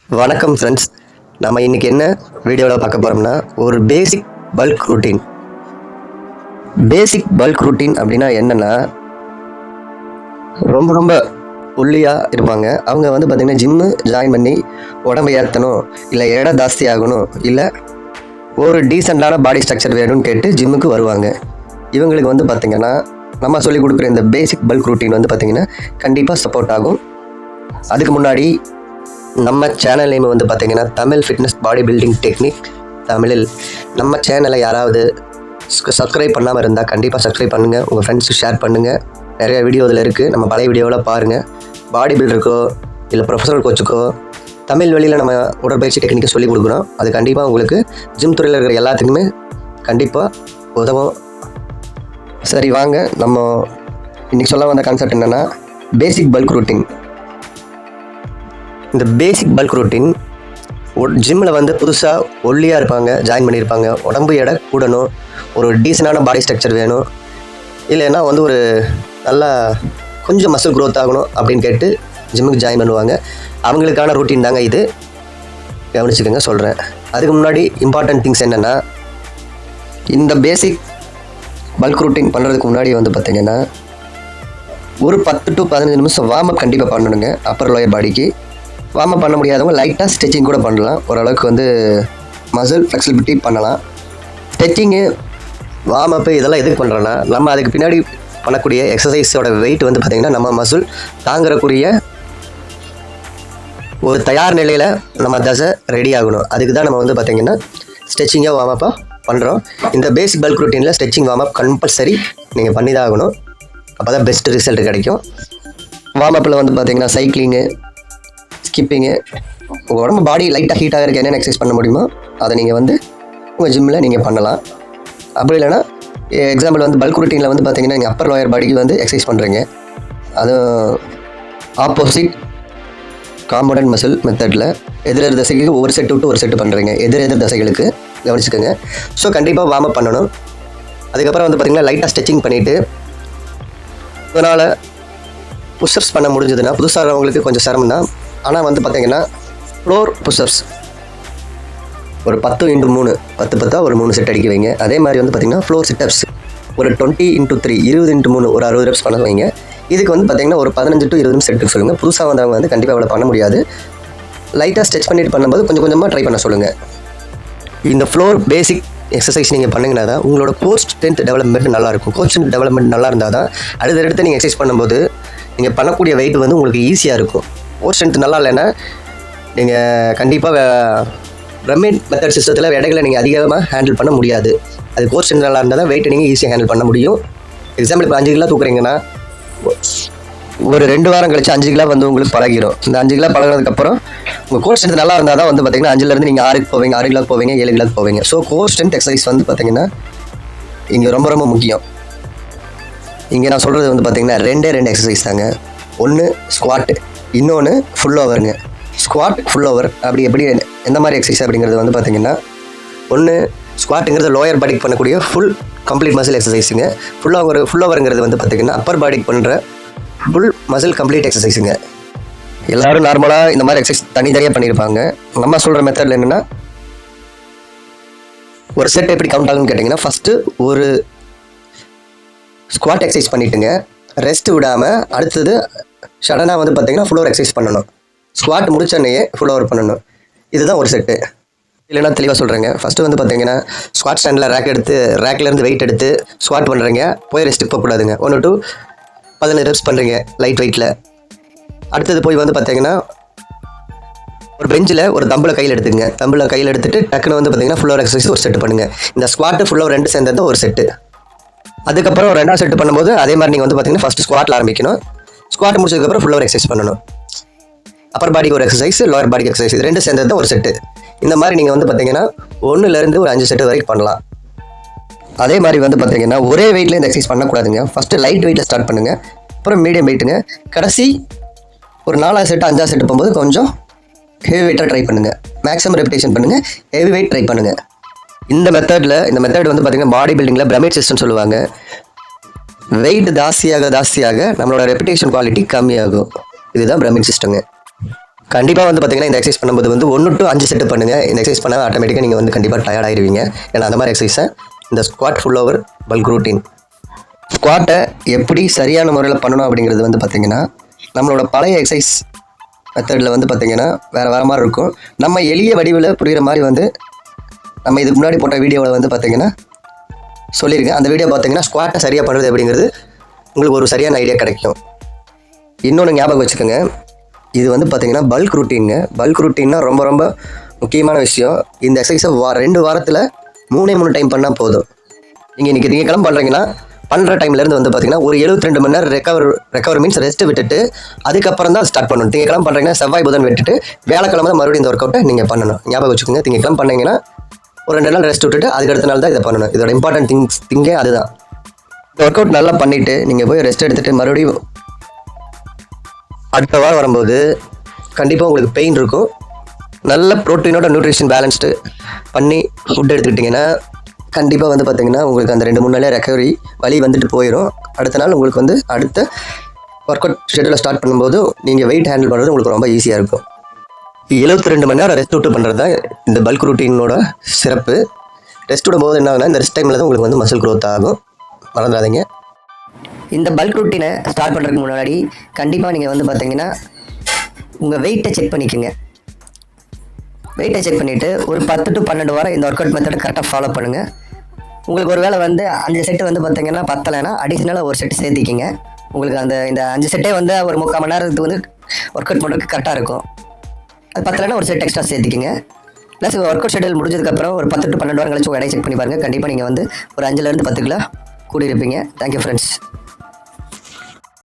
வணக்கம் ஃப்ரெண்ட்ஸ். நம்ம இன்றைக்கி என்ன வீடியோவில் பார்க்க போகிறோம்னா ஒரு பேசிக் பல்க் ரூட்டீன். பேசிக் பல்க் ரூட்டீன் அப்படின்னா என்னென்னா, ரொம்ப ஒல்லியாக இருப்பாங்க. அவங்க பார்த்திங்கன்னா ஜிம்மு ஜாயின் பண்ணி உடம்பு ஏற்றணும், இல்லை எடை ஜாஸ்தி ஆகணும், இல்லை ஒரு டீசெண்டான பாடி ஸ்ட்ரக்சர் வேணும்னு கேட்டு ஜிம்முக்கு வருவாங்க. இவங்களுக்கு பார்த்திங்கன்னா நம்ம சொல்லிக் கொடுக்குற இந்த பேசிக் பல்க் ரூட்டீன் பார்த்திங்கன்னா கண்டிப்பாக சப்போர்ட் ஆகும். அதுக்கு முன்னாடி நம்ம சேனல் நேம் பார்த்திங்கன்னா Tamil fitness body building technique தமிழில். நம்ம சேனலை யாராவது சப்ஸ்கிரைப் பண்ணாமல் இருந்தால் கண்டிப்பாக சப்ஸ்கிரைப் பண்ணுங்கள், உங்கள் ஃப்ரெண்ட்ஸுக்கு ஷேர் பண்ணுங்கள். நிறைய வீடியோ இதில் இருக்குது, நம்ம பழைய வீடியோவில் பாருங்கள். பாடி பில்டருக்கோ இல்லை ப்ரொஃபஷனல் கோச்சுக்கோ தமிழ் வழியில் நம்ம உடற்பயிற்சி டெக்னிக்கை சொல்லிக் கொடுக்குறோம். அது கண்டிப்பாக உங்களுக்கு ஜிம் துறையில் இருக்கிற எல்லாத்துக்குமே கண்டிப்பாக உதவும். சரி வாங்க, நம்ம இன்றைக்கி சொல்ல வந்த கான்செப்ட் என்னென்னா பேசிக் பல்க் ரூட்டீன். இந்த பேசிக் பல்க் ரூட்டீன் ஜிம்மில் புதுசாக ஒல்லியாக இருப்பாங்க, ஜாயின் பண்ணியிருப்பாங்க, உடம்பு எடை கூடணும், ஒரு டீசெண்டான பாடி ஸ்ட்ரக்சர் வேணும், இல்லைன்னா ஒரு நல்லா கொஞ்சம் மசில் க்ரோத் ஆகணும் அப்படின்னு கேட்டு ஜிம்முக்கு ஜாயின் பண்ணுவாங்க. அவங்களுக்கான ரூட்டீன் தாங்க இது, கவனிச்சுக்கோங்க சொல்கிறேன். அதுக்கு முன்னாடி இம்பார்ட்டன்ட் திங்ஸ் என்னென்னா, இந்த பேசிக் பல்க் ரூட்டீன் பண்ணுறதுக்கு முன்னாடி பார்த்திங்கன்னா ஒரு 10 to 15 நிமிஷம் வார்ம் அப் கண்டிப்பாக பண்ணணுங்க. அப்பர் லோயர் பாடிக்கு வார்ம் அப் பண்ண முடியாதவங்க லைட்டாக ஸ்ட்ரெச்சிங் கூட பண்ணலாம். ஓரளவுக்கு மசில் ஃப்ளெக்சிபிலிட்டி பண்ணலாம். ஸ்ட்ரெச்சிங்கு வார்ம் அப்பு இதெல்லாம் எதுக்கு பண்ணுறோன்னா, நம்ம அதுக்கு பின்னாடி பண்ணக்கூடிய எக்ஸசைஸோட வெயிட் பார்த்திங்கன்னா நம்ம மசில் தாங்கிறக்கூடிய ஒரு தயார் நிலையில் நம்ம தசை ரெடி ஆகணும். அதுக்கு தான் நம்ம பார்த்திங்கன்னா ஸ்ட்ரெச்சிங்காக வார்ம் அப்பாக பண்ணுறோம். இந்த பேசிக் பல்க் ரூட்டீனில் ஸ்ட்ரெச்சிங் வார்ம் அப் கம்பல்சரி நீங்கள் பண்ணி தான் ஆகணும். அப்போ தான் பெஸ்ட் ரிசல்ட் கிடைக்கும். வார்ம் அப்பில் பார்த்திங்கன்னா சைக்கிளிங்கு, ஸ்கிப்பிங்கு, உங்கள் உடம்பு பாடி லைட்டாக ஹீட் ஆகிறதுக்கு என்னென்ன எக்ஸசைஸ் பண்ண முடியுமோ அதை நீங்கள் உங்கள் ஜிம்மில் நீங்கள் பண்ணலாம். அப்படி இல்லைனா எக்ஸாம்பிள் பல்க் ரூட்டீனில் பார்த்திங்கன்னா நீங்கள் அப்பர் லோயர் பாடிக்கு எக்ஸசைஸ் பண்ணுறீங்க. அதுவும் ஆப்போசிட் காம்பவுண்ட் மசில் மெத்தடில் எதிர் தசைக்கு ஒவ்வொரு செட்டு விட்டு ஒரு செட்டு பண்ணுறீங்க, எதிர் தசைகளுக்கு கவனிச்சுக்கோங்க. ஸோ கண்டிப்பாக வார்ம் அப் பண்ணணும். அதுக்கப்புறம் பார்த்திங்கன்னா லைட்டாக ஸ்ட்ரெச்சிங் பண்ணிவிட்டு அதனால் புஷ்அப்ஸ் பண்ண முடிஞ்சதுன்னா, புதுசாக அவங்களுக்கு கொஞ்சம் சிரமம் தான். ஆனால் பார்த்திங்கன்னா ஃப்ளோர் புஷ்அப்ஸ் ஒரு 10x3 10 ஒரு 3 செட் அடிக்க வைங்க. அதே மாதிரி பார்த்திங்கன்னா ஃப்ளோர் சிட்டப்ஸ் ஒரு 20x3 20x3 ஒரு 60 ரெப்ஸ் பண்ண வைங்க. இதுக்கு பார்த்திங்கன்னா ஒரு 15 to 20 செட்டு சொல்லுங்கள். புதுசாக வந்தவங்க கண்டிப்பாக அவ்வளோ பண்ண முடியாது. லைட்டாக ஸ்ட்ரெச் பண்ணிட்டு பண்ணும்போது கொஞ்சம் கொஞ்சமாக ட்ரை பண்ண சொல்லுங்கள். இந்த ஃப்ளோர் பேசிக் எக்ஸசைஸ் நீங்கள் பண்ணிங்கன்னா தான் உங்களோட கோர் ஸ்ட்ரென்த் டெவலப்மெண்ட் நல்லாயிருக்கும். கோர் ஸ்ட்ரென்த் டெவலப்மெண்ட் நல்லா இருந்தால் தான் அடுத்தடுத்து நீங்கள் எக்ஸசைஸ் பண்ணும்போது நீங்கள் பண்ணக்கூடிய வெயிட் உங்களுக்கு ஈஸியாக இருக்கும். கோர் ஸ்ட்ரென்த் நல்லா இல்லைன்னா நீங்கள் கண்டிப்பாக பிரமிட் மெத்தட் சிஸ்டத்தில் எடைகளை நீங்கள் அதிகமாக ஹேண்டில் பண்ண முடியாது. அது கோர் ஸ்ட்ரென்த் நல்லா இருந்தால் தான் வெயிட்டை நீங்கள் ஈஸியாக ஹேண்டில் பண்ண முடியும். எக்ஸாம்பிள் இப்போ 5 கிலோ தூக்குறீங்கன்னா ஒரு 2 வாரம் கழிச்சு 5 கிலோ உங்களுக்கு பழகிடும். இந்த 5 கிலோ பழகினதுக்கப்புறம் உங்கள் கோர் ஸ்ட்ரென்த் நல்லா இருந்தால் தான் பார்த்திங்கன்னா 5லேருந்து நீங்கள் 6க்கு போவீங்க, 6 கிலோக்கு போவீங்க, 7 கிலோக்கு போவீங்க. ஸோ கோர் ஸ்ட்ரென்த் எக்ஸசைஸ் பார்த்திங்கன்னா இங்கே ரொம்ப முக்கியம். இங்கே நான் சொல்கிறது பார்த்திங்கன்னா 2 எக்ஸசைஸ் தாங்க. ஒன்று ஸ்குவாட்டு, இன்னொன்று ஃபுல் ஓவருங்க. ஸ்குவாட் ஃபுல் ஓவர் அப்படி எப்படி எந்த மாதிரி எக்ஸசைஸ் அப்படிங்கிறது பார்த்திங்கன்னா, ஒன்று ஸ்குவாட்டுங்கிறது லோயர் பாடிக்கு பண்ணக்கூடிய ஃபுல் கம்ப்ளீட் மசில் எக்ஸசைஸுங்க. ஃபுல் ஓவருங்கிறது பார்த்திங்கன்னா அப்பர் பாடிக்கு பண்ணுற ஃபுல் மசில் கம்ப்ளீட் எக்ஸசைஸுங்க. எல்லோரும் நார்மலாக இந்த மாதிரி எக்ஸசைஸ் தனித்தனியாக பண்ணியிருப்பாங்க. நம்ம சொல்கிற மெத்தடில் என்னென்னா, ஒரு செட் எப்படி கவுண்ட் ஆகுன்னு கேட்டிங்கன்னா, ஃபஸ்ட்டு ஒரு ஸ்குவாட் எக்ஸசைஸ் பண்ணிவிட்டுங்க, ரெஸ்ட் விடாமல் அடுத்தது சடனாக பார்த்திங்கன்னா ஃபுல் ஓவர் எக்ஸசைஸ் பண்ணணும். ஸ்குவாட் முடிச்சோடனே ஃபுல் ஓவர் பண்ணணும். இதுதான் ஒரு செட்டு. இல்லைனா தெளிவாக சொல்கிறேங்க. ஃபஸ்ட்டு பார்த்திங்கன்னா ஸ்குவாட் ஸ்டாண்டில் ரேக்லேருந்து வெயிட் எடுத்து ஸ்குவாட் பண்ணுறீங்க, போய் ரெஸ்ட்டுக்கு போகக்கூடாதுங்க. 1 to 15 ரெப்ஸ் பண்ணுறீங்க லைட் வெயிட்டில். அடுத்தது போய் பார்த்திங்கன்னா ஒரு பெஞ்சில் ஒரு தம்பில் கையில் எடுத்துங்க. தம்பில் கையில் எடுத்துகிட்டு டக்குன்னு பார்த்திங்கன்னா ஃபுல் ஓவர் எக்ஸசைஸ் ஒரு செட்டு பண்ணுங்கள். இந்த ஸ்குவாட்டு ஃபுல் ஓவர் 2 சேர்ந்தது ஒரு செட்டு. அதுக்கப்புறம் 2வது செட்டு பண்ணும்போது அதே மாதிரி நீங்கள் பார்த்திங்கன்னா ஃபஸ்ட்டு ஸ்குவாட்டில் ஆரம்பிக்கணும். ஸ்குவாட் முடிச்சதுக்கப்புறம் ஃபுல் ஓவர் எக்ஸசைஸ் பண்ணணும். அப்பர் பாடிக்கு ஒரு எக்ஸசைஸ், லோயர் பாடிக்கு எக்ஸசைஸ், 2 சேர்ந்தது தான் ஒரு செட்டு. இந்த மாதிரி நீங்கள் பார்த்திங்கன்னா 1லேருந்து ஒரு 5 செட்டு வரைக்கும் பண்ணலாம். அதே மாதிரி பார்த்திங்கன்னா ஒரே வெயிட்டில் இந்த எக்ஸசைஸ் பண்ணக்கூடாதுங்க. ஃபஸ்ட்டு லைட் வெயிட்டில் ஸ்டார்ட் பண்ணுங்கள், அப்புறம் மீடியம் வெயிட்டுங்க, கடைசி ஒரு 4வது செட்டு 5வது செட்டு போகும்போது கொஞ்சம் ஹெவி வெயிட்டாக ட்ரை பண்ணுங்கள். மேக்ஸிமம் ரெப்பிடேஷன் பண்ணுங்கள், ஹெவி வெயிட் ட்ரை பண்ணுங்கள். இந்த மெத்தட் பார்த்திங்கன்னா பாடி பில்டிங்கில் பிரமிட் சிஸ்டம் சொல்லுவாங்க. வெயிட் ஜாஸ்தியாக நம்மளோட ரெப்பிடேஷன் குவாலிட்டி கம்மியாகும். இதுதான் பிரமிட் சிஸ்டங்க. கண்டிப்பாக வந்து பார்த்தீங்கன்னா இந்த எக்ஸசைஸ் பண்ணும்போது வந்து 1 to 5 செட்டு பண்ணுங்கள். இந்த எக்ஸசைஸ் பண்ணால் ஆட்டோமேட்டிக்காக நீங்கள் வந்து கண்டிப்பாக டயர்ட் ஆகிடுவீங்க. ஏன்னா அந்த மாதிரி எக்ஸசைஸை இந்த squat full over bulk routine. ஸ்குவாட்டை எப்படி சரியான முறையில் பண்ணணும் அப்படிங்கிறது வந்து பார்த்திங்கன்னா நம்மளோட பழைய எக்ஸசைஸ் மெத்தடில் வந்து பார்த்திங்கன்னா வேறு மாதிரி இருக்கும். நம்ம எளிய வடிவில் புரிகிற மாதிரி வந்து நம்ம இதுக்கு முன்னாடி போட்ட வீடியோவில் வந்து பார்த்திங்கன்னா சொல்லியிருக்கேன். அந்த வீடியோ பார்த்திங்கன்னா ஸ்குவாட்டை சரியாக பண்ணுறது அப்படிங்கிறது உங்களுக்கு ஒரு சரியான ஐடியா கிடைக்கும். இன்னொன்று ஞாபகம் வச்சுக்கோங்க, இது வந்து பார்த்திங்கன்னா பல்க் ரூட்டீனுங்க. பல்க் ரூட்டீன்னா ரொம்ப ரொம்ப முக்கியமான விஷயம். இந்த எக்ஸசைஸை 2 வாரத்தில் 3 டைம் பண்ணால் போதும். நீங்கள் இன்றைக்கி திங்கக்கிழமை பண்ணுறீங்கன்னா பண்ணுற டைம்லேருந்து வந்து பார்த்திங்கன்னா ஒரு 72 மணி நேரம் ரெக்கவர் மீன்ஸ் ரெஸ்ட்டு விட்டுட்டு அதுக்கப்புறம் தான் ஸ்டார்ட் பண்ணணும். திங்கக்கிழமை பண்ணுறீங்கன்னா செவ்வாய் புதன் விட்டுட்டு வியாழக்கிழமை தான் மறுபடியும் இந்த ஒர்க் அவுட்டை நீங்கள் பண்ணணும். ஞாபகம் வச்சுக்கோங்க, திங்கக்கிழமை பண்ணீங்கன்னா ஒரு 2 நாள் ரெஸ்ட் விட்டுட்டு அதுக்கு அடுத்த நாள் தான் இதை பண்ணணும். இதோட இம்பார்ட்டன்ட் திங்கே அதுதான். இந்த ஒர்க் அவுட் நல்லா பண்ணிவிட்டு நீங்கள் போய் ரெஸ்ட் எடுத்துகிட்டு மறுபடியும் அடுத்த வாரம் வரும்போது கண்டிப்பாக உங்களுக்கு பெயின் இருக்கும். நல்ல ப்ரோட்டீனோட நியூட்ரிஷன் பேலன்ஸ்டு பண்ணி ஃபுட் எடுத்துக்கிட்டிங்கன்னா கண்டிப்பாக வந்து பார்த்திங்கன்னா உங்களுக்கு அந்த 2-3 நாளே ரெக்கவரி வலி வந்துட்டு போயிடும். அடுத்த நாள் உங்களுக்கு வந்து அடுத்த ஒர்க் அவுட் ஷெட்யூலை ஸ்டார்ட் பண்ணும்போது நீங்கள் வெயிட் ஹேண்டில் பண்ணுறது உங்களுக்கு ரொம்ப ஈஸியாக இருக்கும். 72 மணி நேரம் ரெஸ்ட் விட்டு பண்ணுறது தான் இந்த பல்க் ரூட்டீனோட சிறப்பு. ரெஸ்ட் விடும் போது என்ன ஆகுனா இந்த ரெஸ்ட் டைமில் தான் உங்களுக்கு வந்து மசில் க்ரோத் ஆகும், மறந்துடாதீங்க. இந்த பல்க் ரூட்டீனை ஸ்டார்ட் பண்ணுறதுக்கு முன்னாடி கண்டிப்பாக நீங்கள் வந்து பார்த்தீங்கன்னா உங்கள் வெயிட்டை செக் பண்ணிக்கோங்க. வெயிட்டை செக் பண்ணிவிட்டு ஒரு 10 to 12 வாரம் இந்த ஒர்க் அவுட் மெத்தடை கரெக்டாக ஃபாலோ பண்ணுங்கள். உங்களுக்கு ஒரு வேளை வந்து 5 செட்டு வந்து பார்த்தீங்கன்னா பத்தலைன்னா அடிஷ்னலாக ஒரு செட்டு சேர்த்திக்கிங்க. உங்களுக்கு இந்த 5 செட்டே வந்து ஒரு 3/4 மணி நேரத்துக்கு வந்து ஒர்க் அவுட் பண்ணுறதுக்கு கரெக்டாக இருக்கும். அது பத்தலைன்னா ஒரு செட் எக்ஸ்ட்ரா சேர்த்திக்கிங்க. ப்ளஸ் ஒர்க் அவுட் ஷெட்யூல் முடிஞ்சதுக்கப்புறம் ஒரு 10 to 12 வாரம் கழிச்சு உங்கள் எடை செக் பண்ணி பாருங்கள். கண்டிப்பாக நீங்கள் வந்து ஒரு 5 to 10 கிலோ கூடி இருப்பீங்க. Thank you friends.